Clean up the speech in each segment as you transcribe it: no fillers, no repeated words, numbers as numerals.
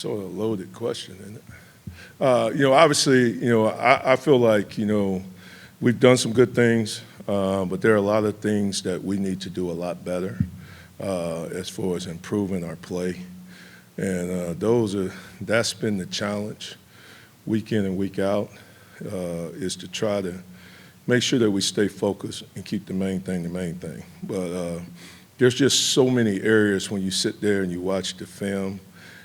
Sort of loaded question, isn't it? Obviously, I feel like, we've done some good things, but there are a lot of things that we need to do a lot better as far as improving our play. And that's been the challenge week in and week out, is to try to make sure that we stay focused and keep the main thing the main thing. But there's just so many areas when you sit there and you watch the film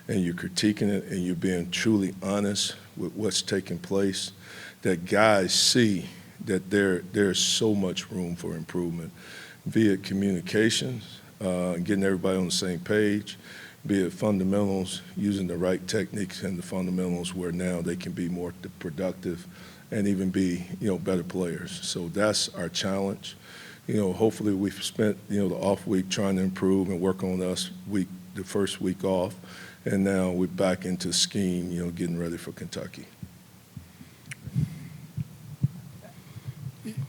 and you're critiquing it and you're being truly honest with what's taking place, that guys see that there's so much room for improvement, be it communications, getting everybody on the same page, be it fundamentals, using the right techniques and the fundamentals where now they can be more productive and even be, better players. So that's our challenge. Hopefully we've spent, the off week trying to improve and work on the first week off. And now we're back into scheme, getting ready for Kentucky.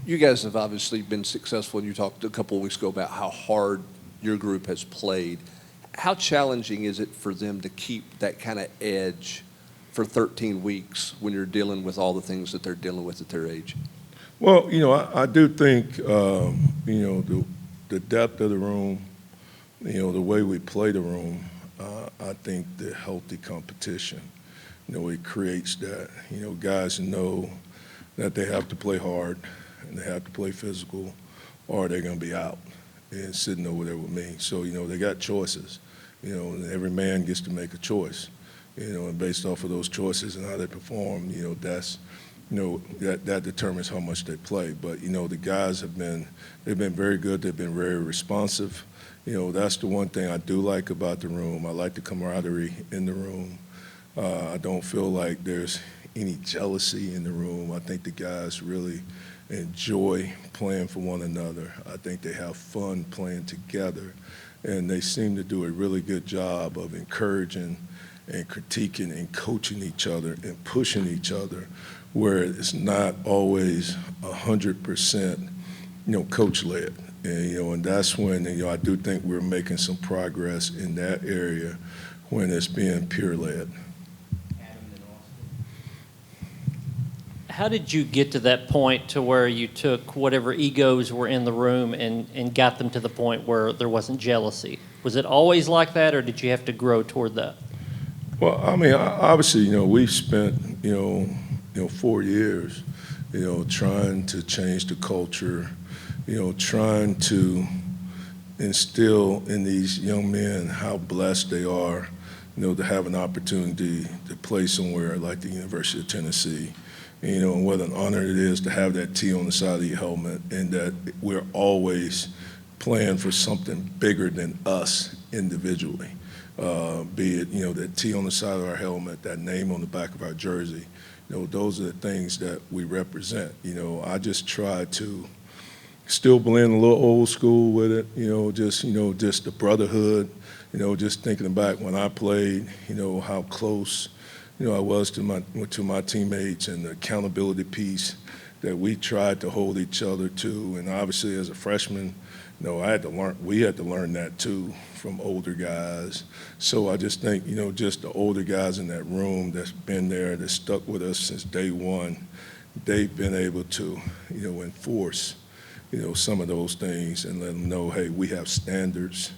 You guys have obviously been successful, and you talked a couple of weeks ago about how hard your group has played. How challenging is it for them to keep that kind of edge for 13 weeks when you're dealing with all the things that they're dealing with at their age? Well, I do think, the depth of the room, the way we play the room, I think the healthy competition, it creates that. Guys know that they have to play hard and they have to play physical or they're going to be out and sitting over there with me. So, they got choices, and every man gets to make a choice, and based off of those choices and how they perform, that's, that determines how much they play. But, the guys they've been very good. They've been very responsive. That's the one thing I do like about the room. I like the camaraderie in the room. I don't feel like there's any jealousy in the room. I think the guys really enjoy playing for one another. I think they have fun playing together, and they seem to do a really good job of encouraging and critiquing and coaching each other and pushing each other, where it's not always 100%, coach-led. And that's when, I do think we're making some progress in that area when it's being peer-led. How did you get to that point to where you took whatever egos were in the room and got them to the point where there wasn't jealousy? Was it always like that, or did you have to grow toward that? Well, obviously, we've spent, 4 years, trying to change the culture, trying to instill in these young men how blessed they are, to have an opportunity to play somewhere like the University of Tennessee, and what an honor it is to have that T on the side of your helmet, and that we're always playing for something bigger than us individually, be it, that T on the side of our helmet, that name on the back of our jersey. Those are the things that we represent. I just try to still blend a little old school with it, just the brotherhood, just thinking back when I played, how close, I was to my teammates, and the accountability piece that we tried to hold each other to. And obviously as a freshman, we had to learn that too from older guys. So I just think, just the older guys in that room that's been there, that stuck with us since day one, they've been able to, enforce some of those things and let them know, hey, we have standards.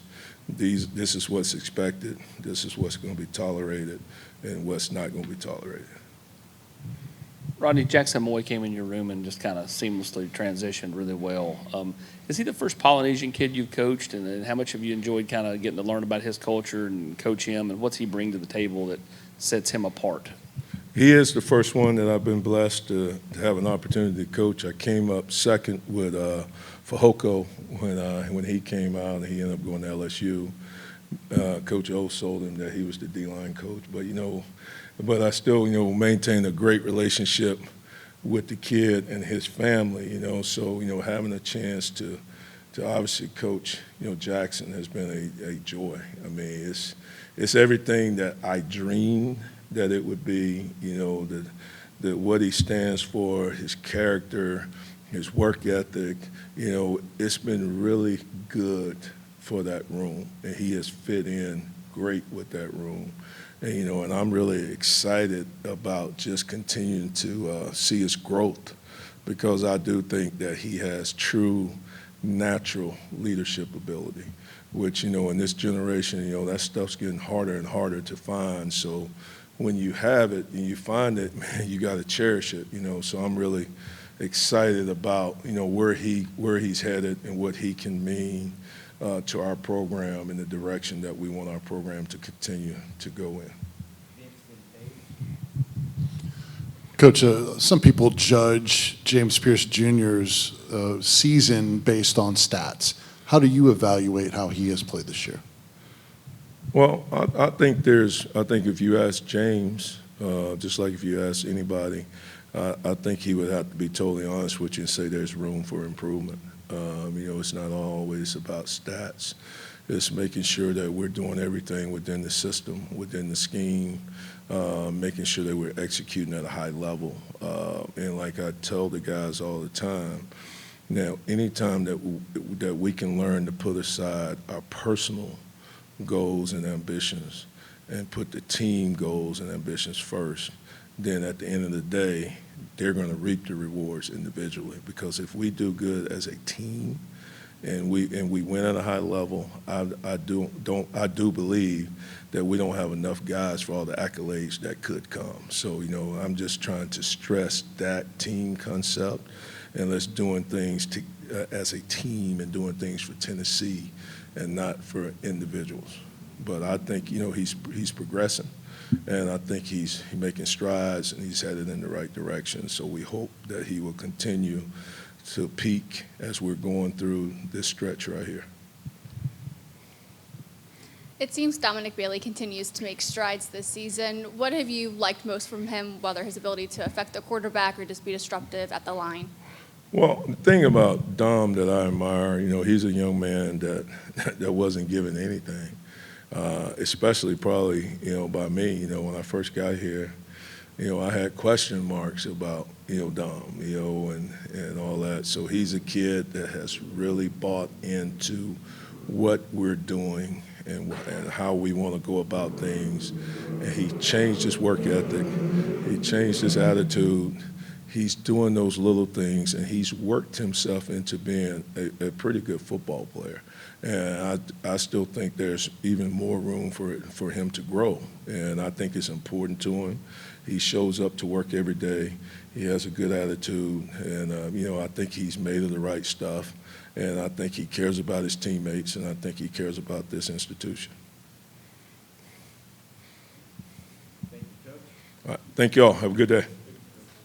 This is what's expected. This is what's going to be tolerated and what's not going to be tolerated. Rodney, Jackson Moy came in your room and just kind of seamlessly transitioned really well. Is he the first Polynesian kid you've coached, and how much have you enjoyed kind of getting to learn about his culture and coach him, and what's he bring to the table that sets him apart? He is the first one that I've been blessed to have an opportunity to coach. I came up second with Fahoko when he came out, and he ended up going to LSU. Coach O sold him that he was the D-line coach, but I still, maintain a great relationship with the kid and his family, so, having a chance to obviously coach, Jackson has been a joy. It's everything that I dreamed that it would be, what he stands for, his character, his work ethic, it's been really good for that room, and he has fit in great with that room. And I'm really excited about just continuing to see his growth, because I do think that he has true natural leadership ability, which, in this generation, that stuff's getting harder and harder to find. So when you have it and you find it, man, you got to cherish it, So I'm really excited about, where he's headed and what he can mean to our program in the direction that we want our program to continue to go in. Coach, some people judge James Pierce Jr.'s season based on stats. How do you evaluate how he has played this year? Well, I think if you ask James, just like if you ask anybody, I think he would have to be totally honest with you and say there's room for improvement. It's not always about stats. It's making sure that we're doing everything within the system, within the scheme, making sure that we're executing at a high level. And like I tell the guys all the time, now, anytime that we can learn to put aside our personal goals and ambitions and put the team goals and ambitions first, then at the end of the day, they're going to reap the rewards individually. Because if we do good as a team and we win at a high level, I do believe that we don't have enough guys for all the accolades that could come. So, I'm just trying to stress that team concept, and let's doing things as a team and doing things for Tennessee and not for individuals. But I think, he's progressing, and I think he's making strides, and he's headed in the right direction. So we hope that he will continue to peak as we're going through this stretch right here. It seems Dominic Bailey continues to make strides this season. What have you liked most from him, whether his ability to affect the quarterback or just be disruptive at the line? Well, the thing about Dom that I admire, he's a young man that wasn't given anything, especially probably, by me. When I first got here, I had question marks about, Dom, and all that. So he's a kid that has really bought into what we're doing and how we want to go about things. And he changed his work ethic. He changed his attitude. He's doing those little things, and he's worked himself into being a pretty good football player. And I still think there's even more room for him to grow, and I think it's important to him. He shows up to work every day. He has a good attitude, and I think he's made of the right stuff, and I think he cares about his teammates, and I think he cares about this institution. Thank you, Coach. All right. Thank you all. Have a good day.